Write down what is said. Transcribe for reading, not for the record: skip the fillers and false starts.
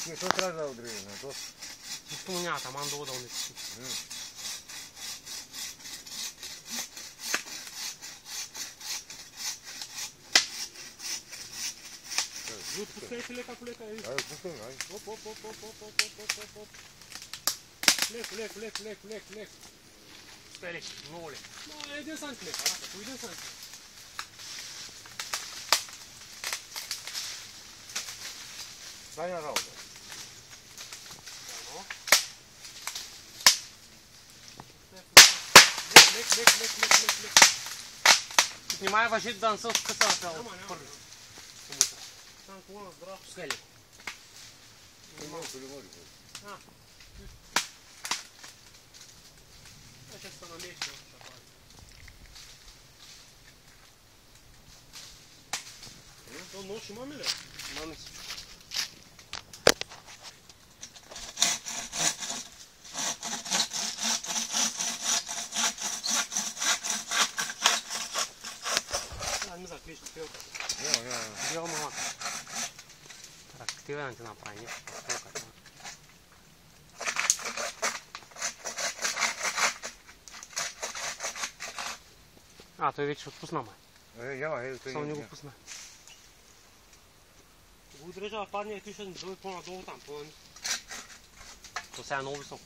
Che tot tragi la udrine, tot. Și spuneata, m-am două de unde. Nu, puteai pleca aici. Hai, putem, hai. Op. Lec. Stai lec, nu lec. Nu, e desant lec, arată, pui desant. Stai la raudă. Lec. Снимай въжи да не се откъса на цяло. Първи. Там колона здрав. Пускай леко. Ще се намести. То нож имаме ли? Имаме си. Не заклещи пелката. Бел малък. Активен ти направи нещо с пелката. Той вече отпусна май. Само не го пусна. Го отрежа да падне и ти ще дойде по-надолу там. То сега е много високо.